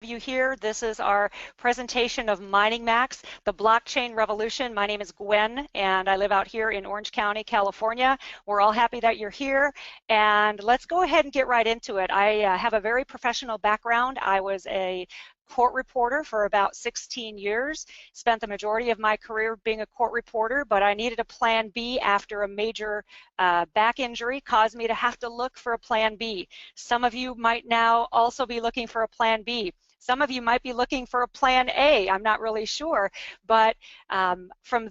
you here. This is our presentation of Mining Max, the blockchain revolution. My name is Gwen, and I live out here in Orange County, California. We're all happy that you're here, and let's go ahead and get right into it. I have a very professional background. I was a court reporter for about 16 years, spent the majority of my career being a court reporter, but I needed a plan B after a major back injury caused me to have to look for a plan B. Some of you might now also be looking for a plan B. Some of you might be looking for a plan A, I'm not really sure, but from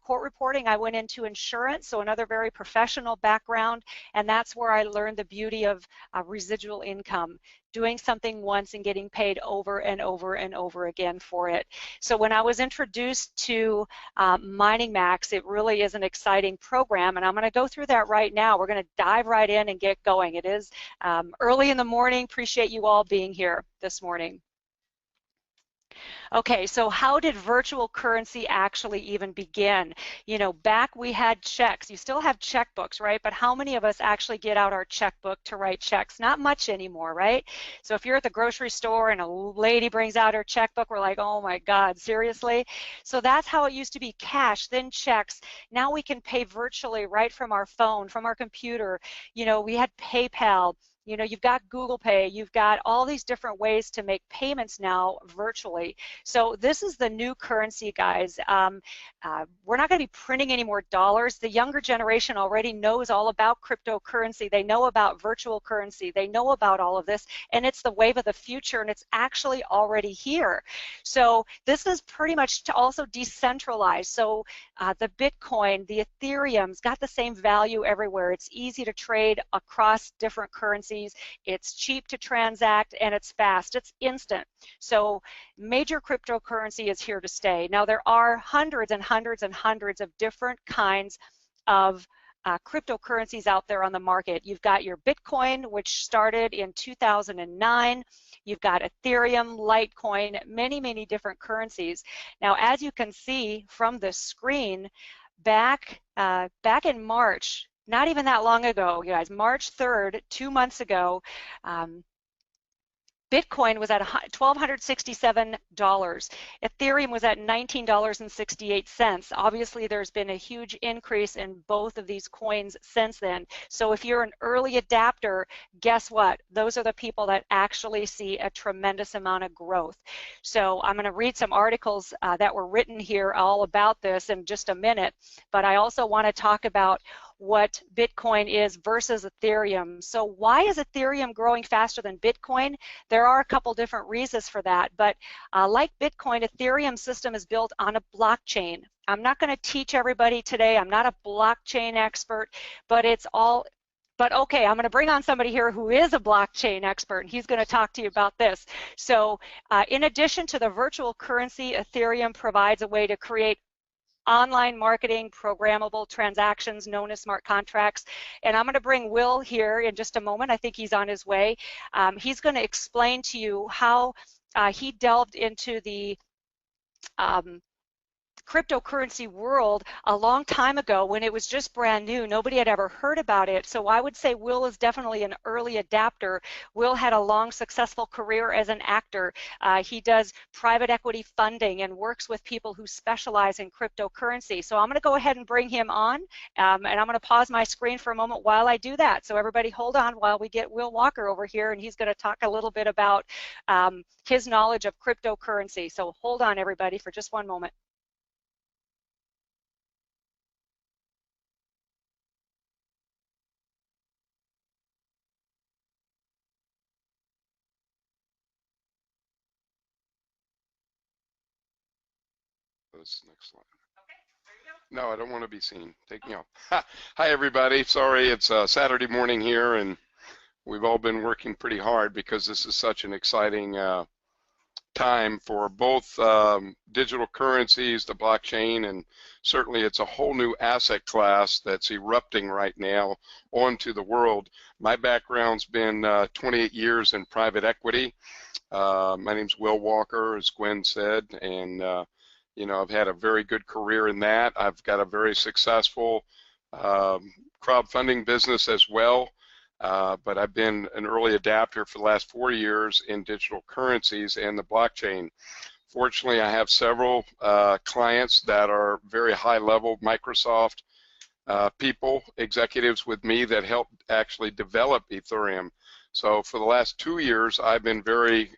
court reporting, I went into insurance, so another very professional background, and that's where I learned the beauty of residual income, doing something once and getting paid over and over and over again for it. So when I was introduced to Mining Max, it really is an exciting program, and I'm going to go through that right now. We're going to dive right in and get going. It is early in the morning. Appreciate you all being here this morning. Okay, so how did virtual currency actually even begin? You know, back we had checks. You still have checkbooks, right? But how many of us actually get out our checkbook to write checks? Not much anymore, right? So if you're at the grocery store and a lady brings out her checkbook, we're like, oh my God, seriously? So that's how it used to be, cash, then checks. Now we can pay virtually right from our phone, from our computer. You know, we had PayPal. You know, you've got Google Pay, you've got all these different ways to make payments now virtually. So this is the new currency, guys. We're not going to be printing any more dollars. The younger generation already knows all about cryptocurrency. They know about virtual currency. They know about all of this, and it's the wave of the future, and it's actually already here. So this is pretty much also decentralized. So the Bitcoin, the Ethereum's got the same value everywhere. It's easy to trade across different currencies. It's cheap to transact, and it's fast. It's instant. So major cryptocurrency is here to stay. Now there are hundreds and hundreds and hundreds of different kinds of cryptocurrencies out there on the market. You've got your Bitcoin, which started in 2009. You've got Ethereum, Litecoin, many, many different currencies. Now, as you can see from the screen, back in March, not even that long ago, you guys, March 3rd, 2 months ago, Bitcoin was at $1,267. Ethereum was at $19.68. Obviously, there's been a huge increase in both of these coins since then. So if you're an early adapter, guess what? Those are the people that actually see a tremendous amount of growth. So I'm going to read some articles that were written here all about this in just a minute, but I also want to talk about what Bitcoin is versus Ethereum. So why is Ethereum growing faster than Bitcoin? There are a couple different reasons for that, but like Bitcoin, Ethereum system is built on a blockchain. I'm not going to teach everybody today. I'm not a blockchain expert, but it's all okay, I'm going to bring on somebody here who is a blockchain expert, and he's going to talk to you about this. So in addition to the virtual currency, Ethereum provides a way to create online marketing, programmable transactions known as smart contracts. And I'm going to bring Will here in just a moment. I think he's on his way. He's going to explain to you how he delved into the cryptocurrency world a long time ago when it was just brand new. Nobody had ever heard about it. So I would say Will is definitely an early adapter. Will had a long, successful career as an actor. He does private equity funding and works with people who specialize in cryptocurrency. So I'm going to go ahead and bring him on, and I'm going to pause my screen for a moment while I do that. So everybody hold on while we get Will Walker over here, and he's going to talk a little bit about his knowledge of cryptocurrency. So hold on, everybody, for just one moment. This next slide. No, I don't want to be seen. Take me off. Hi, everybody. Sorry, it's Saturday morning here, and we've all been working pretty hard because this is such an exciting time for both digital currencies, the blockchain, and certainly it's a whole new asset class that's erupting right now onto the world. My background's been 28 years in private equity. My name's Will Walker, as Gwen said, and you know, I've had a very good career in that. I've got a very successful crowdfunding business as well. but I've been an early adapter for the last 4 years in digital currencies and the blockchain. Fortunately, I have several clients that are very high level Microsoft people, executives with me that help actually develop Ethereum. So for the last 2 years, I've been very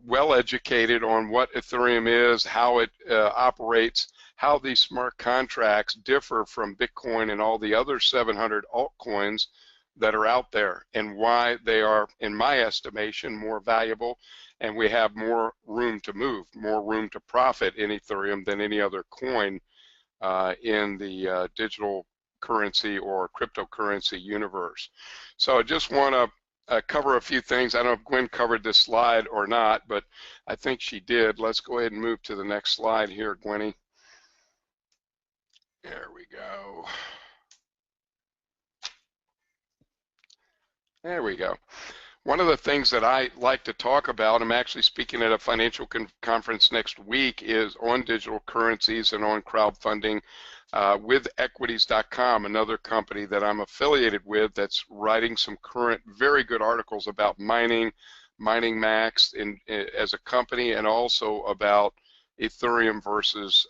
well educated on what Ethereum is, how it operates, how these smart contracts differ from Bitcoin and all the other 700 altcoins that are out there, and why they are, in my estimation, more valuable, and we have more room to move, more room to profit in Ethereum than any other coin in the digital currency or cryptocurrency universe. So I just want to cover a few things. I don't know if Gwen covered this slide or not, but I think she did. Let's go ahead and move to the next slide here, Gwenny. There we go. There we go. One of the things that I like to talk about, I'm actually speaking at a financial conference next week, is on digital currencies and on crowdfunding with equities.com, another company that I'm affiliated with that's writing some current very good articles about mining Max as a company, and also about Ethereum versus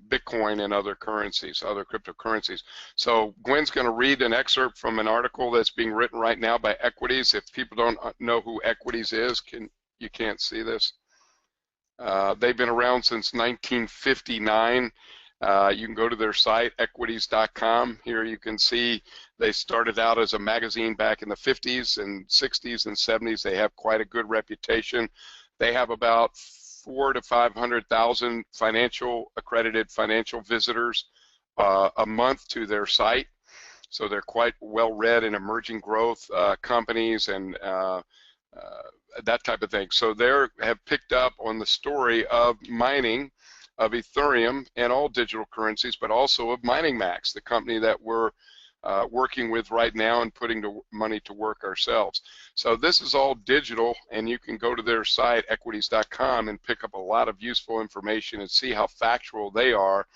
Bitcoin and other currencies, other cryptocurrencies. So Gwen's going to read an excerpt from an article that's being written right now by Equities. If people don't know who Equities is, you can't see this. They've been around since 1959. You can go to their site, equities.com. Here you can see they started out as a magazine back in the 50s and 60s and 70s. They have quite a good reputation. They have about 400,000 to 500,000 accredited financial visitors a month to their site. So they're quite well read in emerging growth companies and that type of thing. So they have picked up on the story of mining, of Ethereum and all digital currencies, but also of Mining Max, the company that we're working with right now and putting money to work ourselves. So this is all digital, and you can go to their site, equities.com, and pick up a lot of useful information and see how factual they are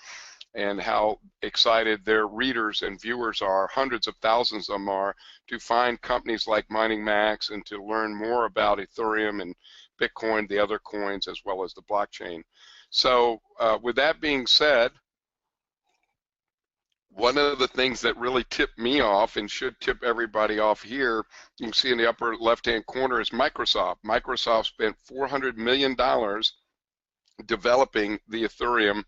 and how excited their readers and viewers are, hundreds of thousands of them are, to find companies like Mining Max and to learn more about Ethereum and Bitcoin, the other coins, as well as the blockchain. So with that being said, one of the things that really tipped me off and should tip everybody off here, you can see in the upper left-hand corner, is Microsoft. Microsoft spent $400 million developing the Ethereum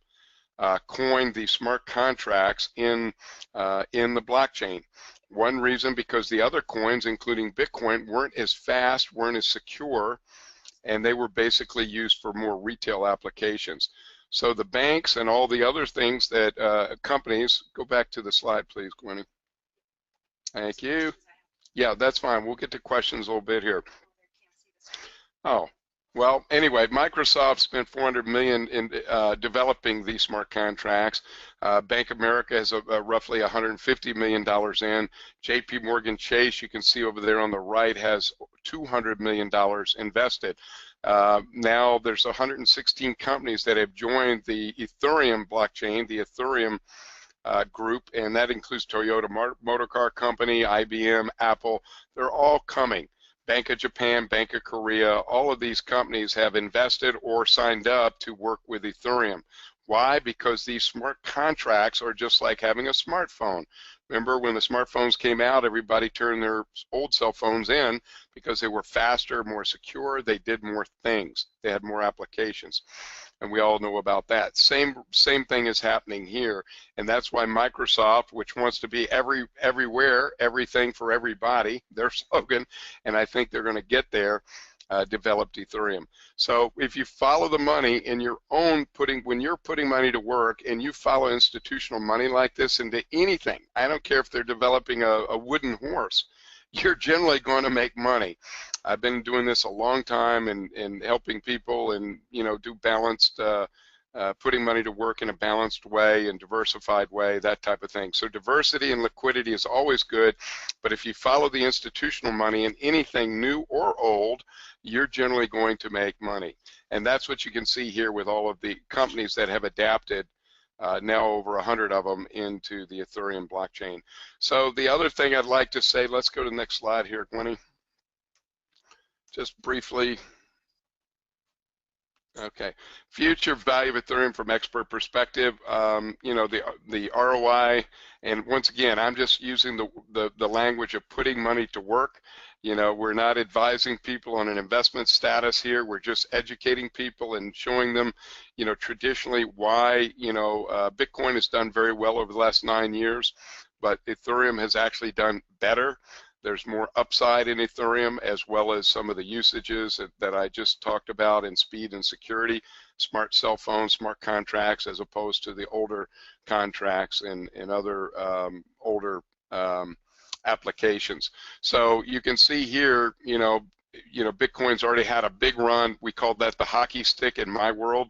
coin, the smart contracts in the blockchain. One reason, because the other coins, including Bitcoin, weren't as fast, weren't as secure, and they were basically used for more retail applications. So the banks and all the other things that companies, go back to the slide, please, Gwenny. Thank you. Yeah, that's fine. We'll get to questions a little bit here. Oh, well, anyway, Microsoft spent $400 million in developing these smart contracts. Bank of America has roughly $150 million in. JP Morgan Chase, you can see over there on the right, has $200 million invested. Now there's 116 companies that have joined the Ethereum blockchain, the Ethereum group, and that includes Toyota Motor Car Company, IBM, Apple. They're all coming. Bank of Japan, Bank of Korea, all of these companies have invested or signed up to work with Ethereum. Why? Because these smart contracts are just like having a smartphone. Remember when the smartphones came out, everybody turned their old cell phones in because they were faster, more secure, they did more things, they had more applications, and we all know about that. Same thing is happening here, and that's why Microsoft, which wants to be everywhere, everything for everybody, their slogan, and I think they're going to get there, developed Ethereum. So if you follow the money in your own when you're putting money to work and you follow institutional money like this into anything, I don't care if they're developing a wooden horse, you're generally going to make money. I've been doing this a long time and helping people and, you know, do balanced, putting money to work in a balanced way and diversified way, that type of thing. So diversity and liquidity is always good, but if you follow the institutional money in anything new or old, you're generally going to make money. And that's what you can see here with all of the companies that have adapted now over 100 of them into the Ethereum blockchain. So the other thing I'd like to say, let's go to the next slide here, Gwenny, just briefly. Okay, future value of Ethereum from expert perspective. You know, the ROI, and once again, I'm just using the language of putting money to work. You know, we're not advising people on an investment status here. We're just educating people and showing them, you know, traditionally why, you know, Bitcoin has done very well over the last 9 years, but Ethereum has actually done better. There's more upside in Ethereum, as well as some of the usages that I just talked about in speed and security, smart cell phones, smart contracts, as opposed to the older contracts and other older applications. So you can see here, you know, Bitcoin's already had a big run. We called that the hockey stick in my world.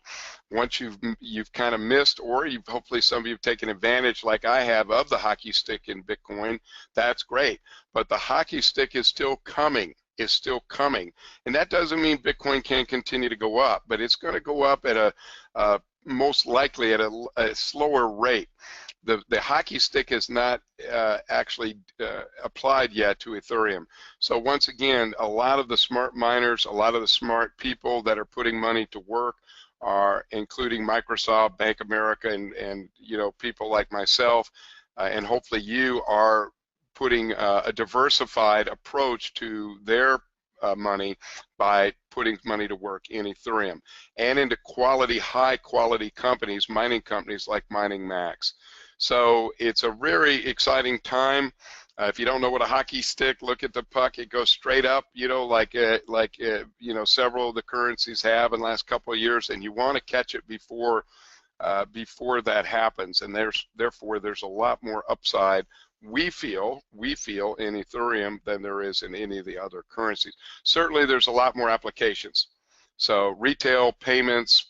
Once you've kind of missed, or you've hopefully some of you have taken advantage, like I have, of the hockey stick in Bitcoin. That's great, but the hockey stick is still coming. And that doesn't mean Bitcoin can't continue to go up, but it's going to go up at a most likely at a slower rate. The hockey stick is not actually applied yet to Ethereum. So once again, a lot of the smart miners, a lot of the smart people that are putting money to work are including Microsoft, Bank of America, and you know, people like myself, and hopefully you are putting a diversified approach to their money by putting money to work in Ethereum and into quality, high quality companies, mining companies like Mining Max. So it's a very exciting time. If you don't know what a hockey stick, look at the puck. It goes straight up, you know, like you know, several of the currencies have in the last couple of years, and you want to catch it before that happens. And therefore there's a lot more upside, we feel in Ethereum than there is in any of the other currencies. Certainly there's a lot more applications. So retail, payments,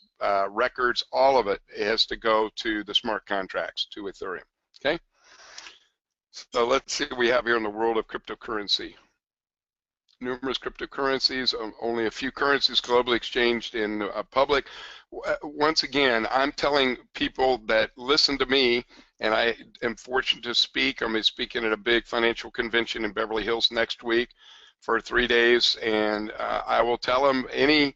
records, all of it has to go to the smart contracts, to Ethereum. Okay, so let's see what we have here in the world of cryptocurrency. Numerous cryptocurrencies, only a few currencies globally exchanged in public. Once again, I'm telling people that listen to me, and I am fortunate to speak. I'm going to be speaking at a big financial convention in Beverly Hills next week for 3 days, and I will tell them any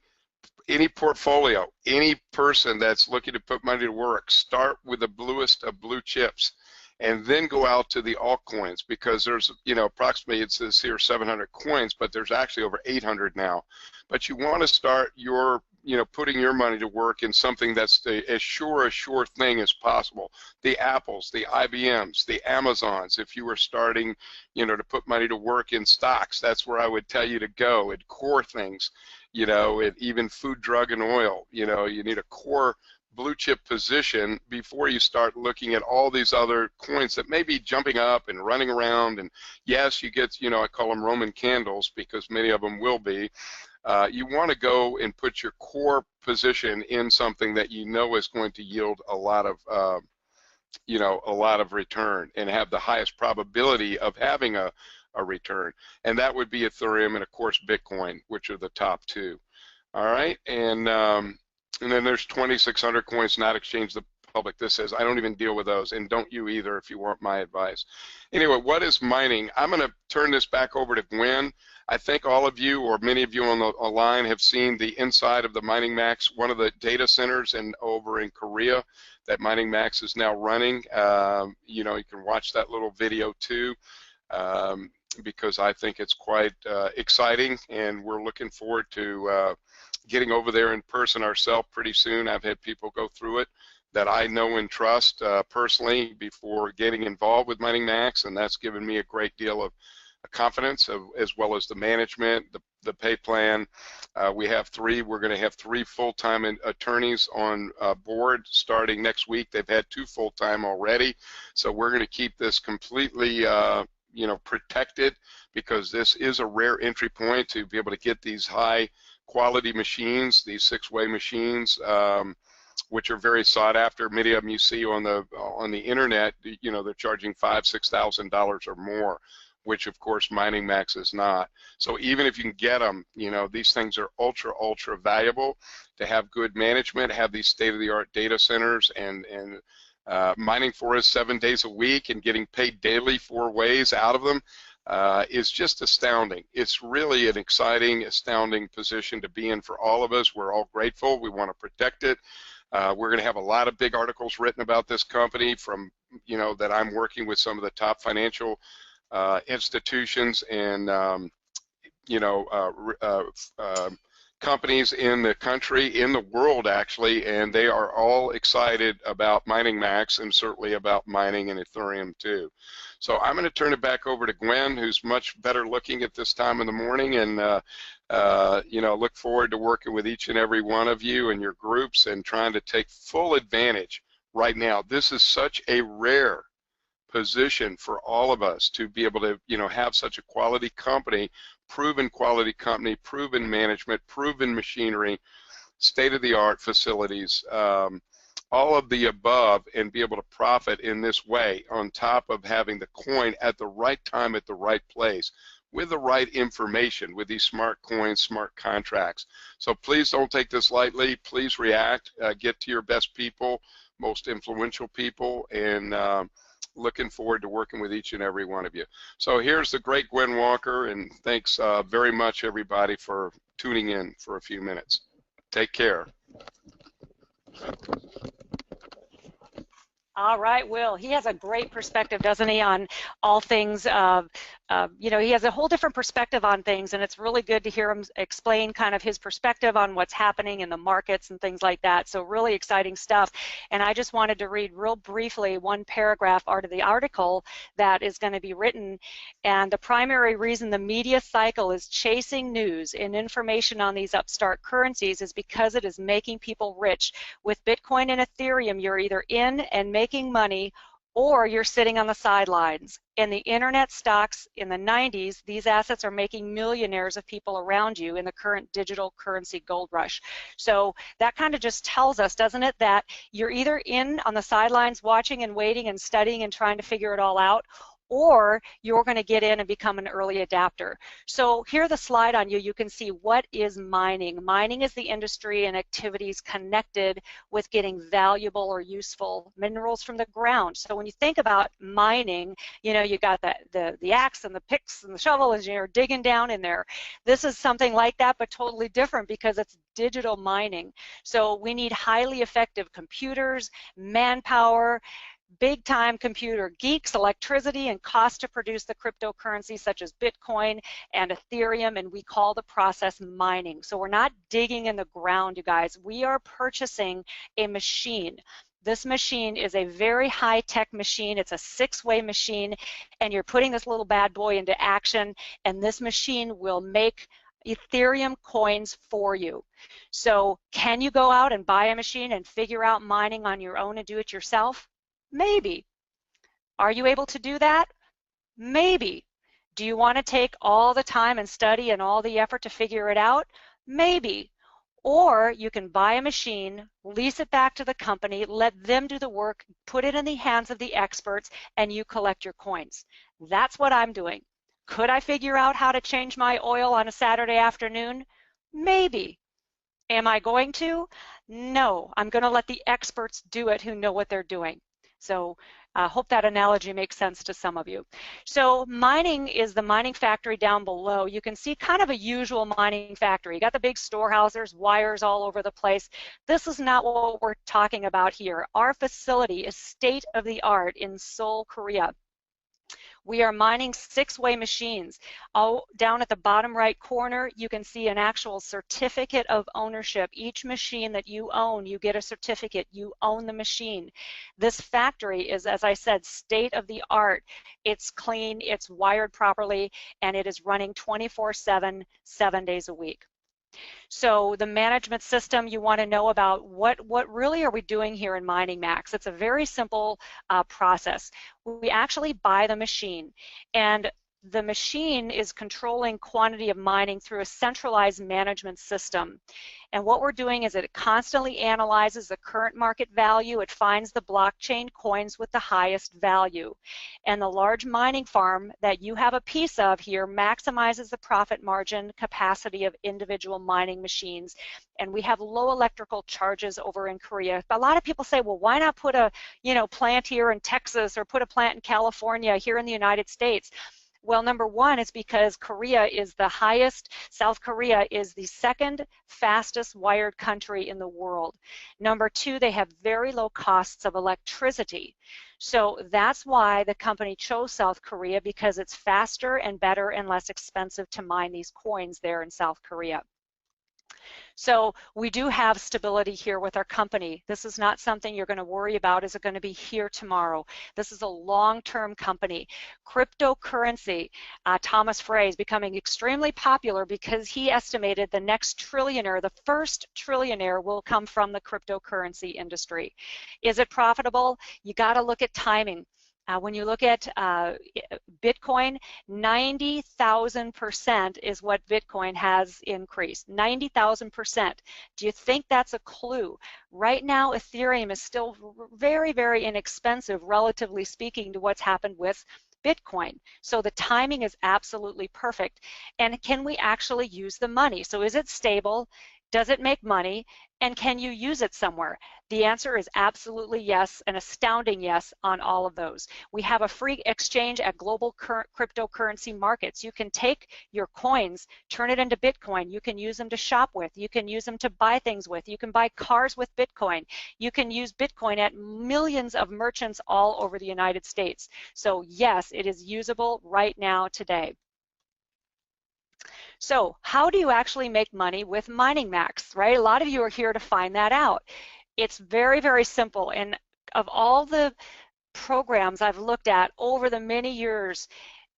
portfolio, any person that's looking to put money to work, start with the bluest of blue chips and then go out to the altcoins, because there's, you know, approximately, it says here 700 coins, but there's actually over 800 now. But you want to start your, you know, putting your money to work in something that's as sure thing as possible. The Apples, the IBMs, the Amazons. If you were starting, you know, to put money to work in stocks, that's where I would tell you to go. And core things, you know, even food, drug, and oil. You know, you need a core blue chip position before you start looking at all these other coins that may be jumping up and running around. And yes, you get, you know, I call them Roman candles because many of them will be. You want to go and put your core position in something that you know is going to yield a lot of, you know, a lot of return and have the highest probability of having a return. And that would be Ethereum and, of course, Bitcoin, which are the top two. All right, and then there's 2,600 coins not exchanged the public. This says I don't even deal with those, and don't you either if you want my advice. Anyway, what is mining? I'm going to turn this back over to Gwen. I think all of you, or many of you on the line, have seen the inside of the Mining Max, one of the data centers over in Korea that Mining Max is now running. You know, you can watch that little video too, because I think it's quite exciting, and we're looking forward to getting over there in person ourselves pretty soon. I've had people go through it that I know and trust personally before getting involved with Mining Max, and that's given me a great deal of confidence, as well as the management, the pay plan. We're going to have 3 full-time attorneys on board starting next week. They've had 2 full-time already, so we're going to keep this completely you know, protected, because this is a rare entry point to be able to get these high quality machines, these 6-way machines, which are very sought after. Many of them you see on the internet, you know, they're charging $5,000–6,000 or more, which of course Mining Max is not. So even if you can get them, you know, these things are ultra valuable to have good management, have these state-of-the-art data centers, and mining for us 7 days a week and getting paid daily 4 ways out of them is just astounding. It's really an exciting, astounding position to be in for all of us. We're all grateful. We want to protect it. We're going to have a lot of big articles written about this company from, that I'm working with some of the top financial institutions and, companies in the country, in the world actually, and they are all excited about Mining Max and certainly about mining and Ethereum too. So I'm going to turn it back over to Gwen, who's much better looking at this time in the morning, and look forward to working with each and every one of you and your groups and trying to take full advantage right now. This is such a rare position for all of us to be able to, have such a quality company, proven quality company, proven management, proven machinery, state-of-the-art facilities, all of the above, and be able to profit in this way on top of having the coin at the right time at the right place with the right information with these smart coins, smart contracts. So please don't take this lightly. Please react, get to your best people, most influential people, and looking forward to working with each and every one of you. So here's the great Gwen Walker, and thanks very much, everybody, for tuning in for a few minutes. Take care. All right, Will. He has a great perspective, doesn't he, on all things. He has a whole different perspective on things, and it's really good to hear him explain kind of his perspective on what's happening in the markets and things like that. So really exciting stuff. And I just wanted to read real briefly one paragraph out of the article that is going to be written. And the primary reason the media cycle is chasing news and information on these upstart currencies is because it is making people rich. With Bitcoin and Ethereum, you're either in and making money, or you're sitting on the sidelines. In the internet stocks in the 90s, these assets are making millionaires of people around you in the current digital currency gold rush. So that kind of just tells us, doesn't it, that you're either in on the sidelines watching and waiting and studying and trying to figure it all out, or you're going to get in and become an early adapter. So here the slide on you can see what is mining. Mining is the industry and activities connected with getting valuable or useful minerals from the ground. So when you think about mining, you got the axe and the picks and the shovel and you're digging down in there. This is something like that, but totally different because it's digital mining. So we need highly effective computers, manpower, big-time computer geeks, electricity, and cost to produce the cryptocurrencies such as Bitcoin and Ethereum, and we call the process mining. So we're not digging in the ground, you guys. We are purchasing a machine. This machine is a very high-tech machine. It's a 6-way machine, and you're putting this little bad boy into action, and this machine will make Ethereum coins for you. So can you go out and buy a machine and figure out mining on your own and do it yourself? Maybe. Are you able to do that? Maybe. Do you want to take all the time and study and all the effort to figure it out? Maybe. Or you can buy a machine, lease it back to the company, let them do the work, put it in the hands of the experts, and you collect your coins. That's what I'm doing. Could I figure out how to change my oil on a Saturday afternoon? Maybe. Am I going to? No. I'm going to let the experts do it who know what they're doing. So I hope that analogy makes sense to some of you. So mining is the mining factory down below. You can see kind of a usual mining factory. You got the big storehouse, there's wires all over the place. This is not what we're talking about here. Our facility is state-of-the-art in Seoul, Korea. We are mining 6-way machines. Down at the bottom right corner, you can see an actual certificate of ownership. Each machine that you own, you get a certificate. You own the machine. This factory is, as I said, state-of-the-art. It's clean, it's wired properly, and it is running 24/7, 7 days a week. So the management system, you want to know about what really are we doing here in Mining Max. It's a very simple process. We actually buy the machine, and the machine is controlling quantity of mining through a centralized management system. And what we're doing is it constantly analyzes the current market value. It finds the blockchain coins with the highest value. And the large mining farm that you have a piece of here maximizes the profit margin capacity of individual mining machines. And we have low electrical charges over in Korea. A lot of people say, well, why not put a plant here in Texas or put a plant in California here in the United States? Well, number one is because Korea is the highest, South Korea is the second fastest wired country in the world. Number two, they have very low costs of electricity. So that's why the company chose South Korea, because it's faster and better and less expensive to mine these coins there in South Korea. So we do have stability here with our company. This is not something you're going to worry about. Is it going to be here tomorrow? This is a long-term company. Cryptocurrency, Thomas Frey is becoming extremely popular because he estimated the next trillionaire, the first trillionaire, will come from the cryptocurrency industry. Is it profitable? You got to look at timing. When you look at Bitcoin, 90,000% is what Bitcoin has increased, 90,000%. Do you think that's a clue? Right now, Ethereum is still very, very inexpensive, relatively speaking, to what's happened with Bitcoin. So the timing is absolutely perfect. And can we actually use the money? So is it stable? Does it make money? And can you use it somewhere? The answer is absolutely yes, an astounding yes on all of those. We have a free exchange at global cryptocurrency markets. You can take your coins, turn it into Bitcoin. You can use them to shop with. You can use them to buy things with. You can buy cars with Bitcoin. You can use Bitcoin at millions of merchants all over the United States. So yes, it is usable right now today. So how do you actually make money with Mining Max, right? A lot of you are here to find that out. It's very, very simple. And of all the programs I've looked at over the many years,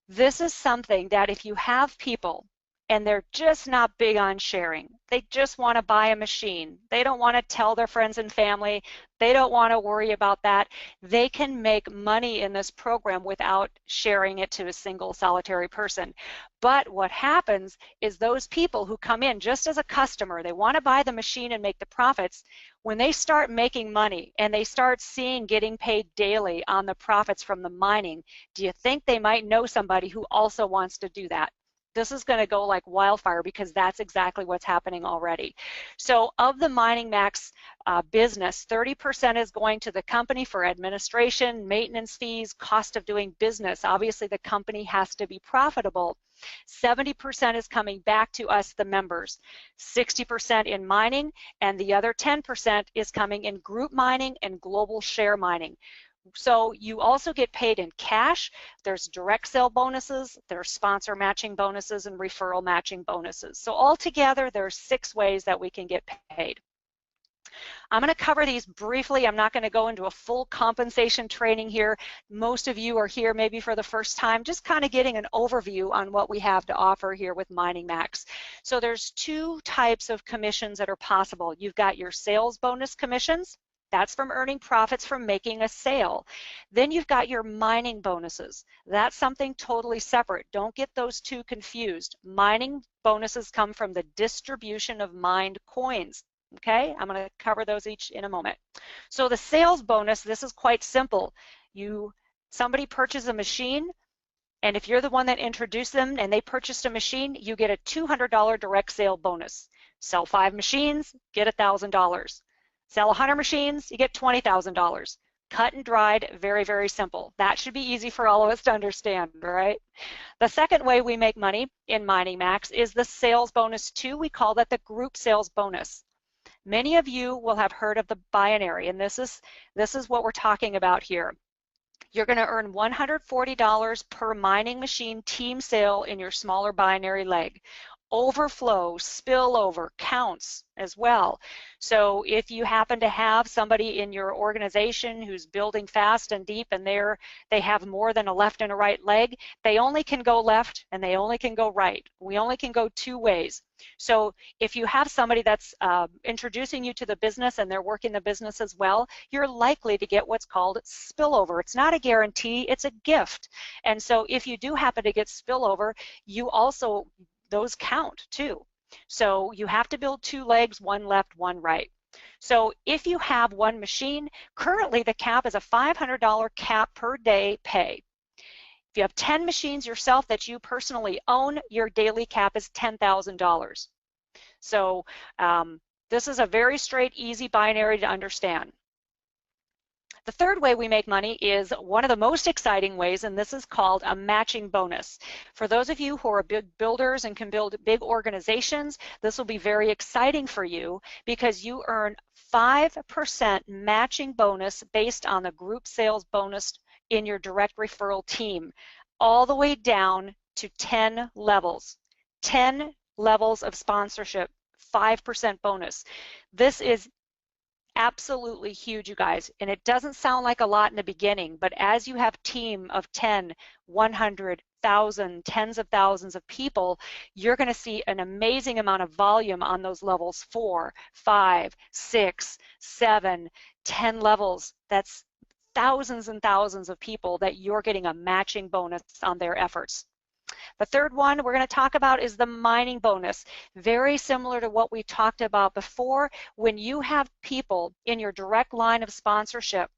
this is something that if you have people and they're just not big on sharing, they just want to buy a machine, they don't want to tell their friends and family, they don't want to worry about that, they can make money in this program without sharing it to a single solitary person. But what happens is those people who come in just as a customer, they want to buy the machine and make the profits. When they start making money and they start seeing getting paid daily on the profits from the mining, do you think they might know somebody who also wants to do that? This is going to go like wildfire, because that's exactly what's happening already. So of the Mining Max business, 30% is going to the company for administration, maintenance fees, cost of doing business. Obviously, the company has to be profitable. 70% is coming back to us, the members. 60% in mining, and the other 10% is coming in group mining and global share mining. So you also get paid in cash. There's direct sale bonuses, there's sponsor matching bonuses, and referral matching bonuses. So altogether, there's 6 ways that we can get paid. I'm going to cover these briefly. I'm not going to go into a full compensation training here. Most of you are here maybe for the first time, just kind of getting an overview on what we have to offer here with Mining Max. So there's 2 types of commissions that are possible. You've got your sales bonus commissions. That's from earning profits from making a sale. Then you've got your mining bonuses. That's something totally separate. Don't get those 2 confused. Mining bonuses come from the distribution of mined coins. Okay, I'm going to cover those each in a moment. So the sales bonus, this is quite simple. Somebody purchases a machine, and if you're the one that introduced them and they purchased a machine, you get a $200 direct sale bonus. Sell 5 machines, get $1,000. Sell 100 machines, you get $20,000. Cut and dried, very, very simple. That should be easy for all of us to understand, right? The second way we make money in Mining Max is the sales bonus 2. We call that the group sales bonus. Many of you will have heard of the binary, and this is what we're talking about here. You're going to earn $140 per mining machine team sale in your smaller binary leg. Overflow, spillover counts as well. So if you happen to have somebody in your organization who's building fast and deep, and they have more than a left and a right leg, they only can go left and they only can go right. We only can go 2 ways. So if you have somebody that's introducing you to the business and they're working the business as well, you're likely to get what's called spillover. It's not a guarantee, it's a gift. And so if you do happen to get spillover, you also, those count too. So you have to build 2 legs, 1 left, 1 right. So if you have 1 machine, currently the cap is a $500 cap per day pay. If you have 10 machines yourself that you personally own, your daily cap is $10,000. So this is a very straight, easy binary to understand. The third way we make money is one of the most exciting ways, and this is called a matching bonus. For those of you who are big builders and can build big organizations, this will be very exciting for you because you earn 5% matching bonus based on the group sales bonus in your direct referral team, all the way down to 10 levels. 10 levels of sponsorship, 5% bonus. This is absolutely huge, you guys, and it doesn't sound like a lot in the beginning, but as you have a team of 10, 100, 1,000, tens of thousands of people, you're going to see an amazing amount of volume on those levels 4, 5, 6, 7, 10 levels. That's thousands and thousands of people that you're getting a matching bonus on their efforts. The third one we're going to talk about is the mining bonus. Very similar to what we talked about before. When you have people in your direct line of sponsorship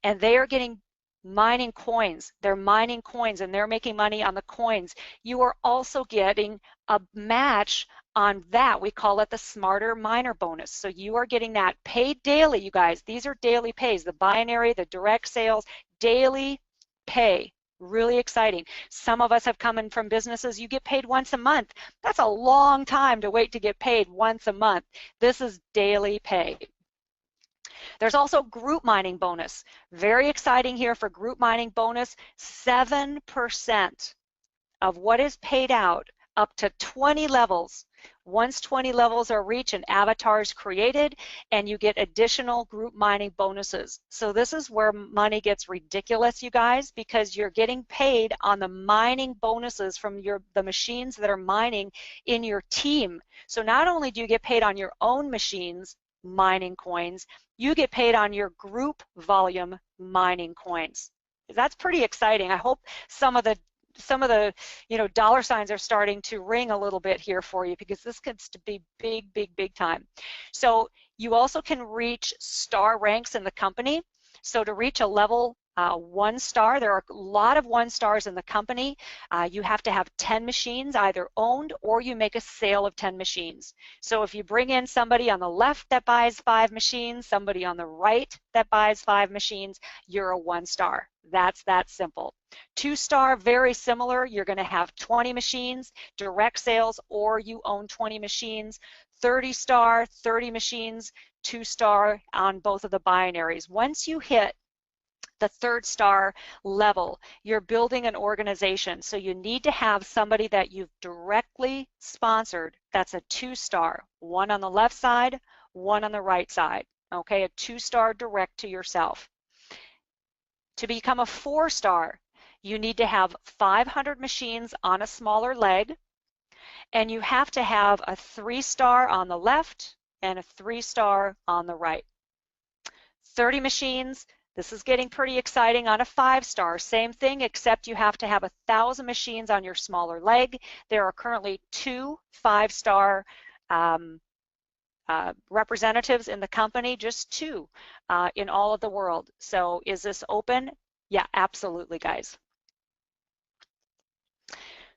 and they are getting mining coins, they're mining coins and they're making money on the coins, you are also getting a match on that. We call it the smarter miner bonus. So you are getting that paid daily, you guys. These are daily pays, the binary, the direct sales, daily pay. Really exciting. Some of us have come in from businesses, you get paid once a month. That's a long time to wait to get paid once a month. This is daily pay. There's also group mining bonus. Very exciting here for group mining bonus. 7% of what is paid out up to 20 levels. Once 20 levels are reached, an avatar is created and you get additional group mining bonuses. So this is where money gets ridiculous, you guys, because you're getting paid on the mining bonuses from the machines that are mining in your team. So not only do you get paid on your own machines mining coins, you get paid on your group volume mining coins. That's pretty exciting. I hope some of the dollar signs are starting to ring a little bit here for you, because this gets to be big, big, big time. So you also can reach star ranks in the company. So to reach a level 1 star, there are a lot of 1 stars in the company. You have to have 10 machines either owned or you make a sale of 10 machines. So if you bring in somebody on the left that buys 5 machines, somebody on the right that buys 5 machines, you're a 1 star. That's that simple. 2 star, very similar. You're going to have 20 machines, direct sales, or you own 20 machines. 30 star, 30 machines, 2 star on both of the binaries. Once you hit the 3rd star level, you're building an organization. So you need to have somebody that you've directly sponsored that's a 2 star, one on the left side, one on the right side. Okay, a 2 star direct to yourself. To become a 4 star, you need to have 500 machines on a smaller leg, and you have to have a 3 star on the left and a 3 star on the right. 30 machines. This is getting pretty exciting on a 5 star. Same thing, except you have to have 1,000 machines on your smaller leg. There are currently 2 5 star representatives in the company, just 2 in all of the world. So is this open? Yeah, absolutely, guys.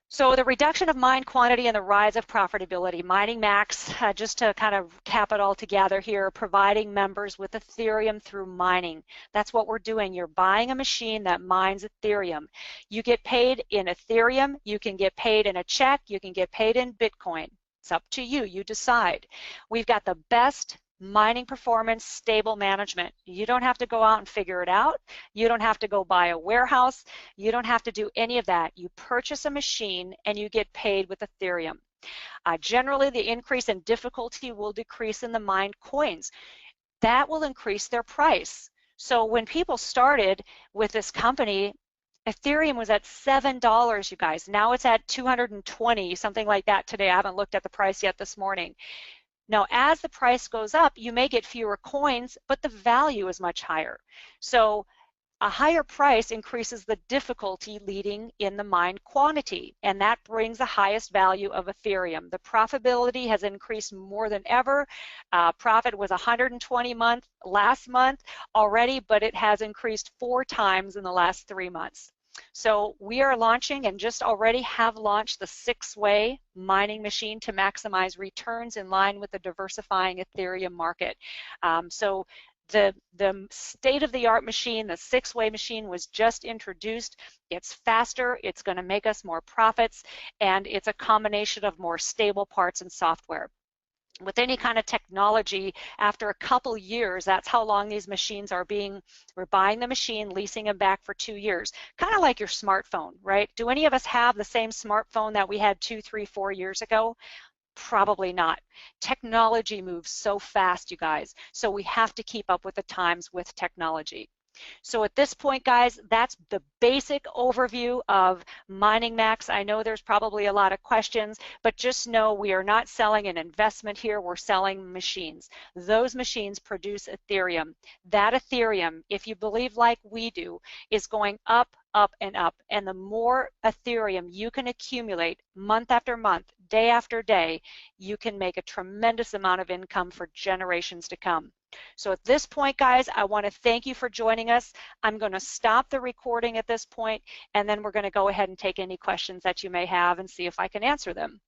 So the reduction of mine quantity and the rise of profitability. Mining Max, just to kind of cap it all together here, providing members with Ethereum through mining. That's what we're doing. You're buying a machine that mines Ethereum. You get paid in Ethereum, you can get paid in a check, you can get paid in Bitcoin. It's up to you, you decide. We've got the best mining performance, stable management. You don't have to go out and figure it out. You don't have to go buy a warehouse. You don't have to do any of that. You purchase a machine and you get paid with Ethereum. Generally, the increase in difficulty will decrease in the mined coins. That will increase their price. So when people started with this company, Ethereum was at $7, you guys. Now it's at 220, something like that today. I haven't looked at the price yet this morning. Now, as the price goes up, you may get fewer coins, but the value is much higher. So a higher price increases the difficulty leading in the mined quantity, and that brings the highest value of Ethereum. The profitability has increased more than ever. Profit was 120 last month already, but it has increased 4 times in the last 3 months. So we are launching and just already have launched the 6-way mining machine to maximize returns in line with the diversifying Ethereum market. So the state-of-the-art machine, the 6-way machine, was just introduced. It's faster, it's going to make us more profits, and it's a combination of more stable parts and software. With any kind of technology, after a couple years, that's how long these machines are we're buying the machine, leasing them back for 2 years. Kind of like your smartphone, right? Do any of us have the same smartphone that we had 2, 3, 4 years ago? Probably not. Technology moves so fast, you guys, so we have to keep up with the times with technology. So at this point, guys, that's the basic overview of Mining Max. I know there's probably a lot of questions, but just know we are not selling an investment here. We're selling machines. Those machines produce Ethereum. That Ethereum, if you believe like we do, is going up, up, and up. And the more Ethereum you can accumulate month after month, day after day, you can make a tremendous amount of income for generations to come. So at this point, guys, I want to thank you for joining us. I'm going to stop the recording at this point, and then we're going to go ahead and take any questions that you may have and see if I can answer them.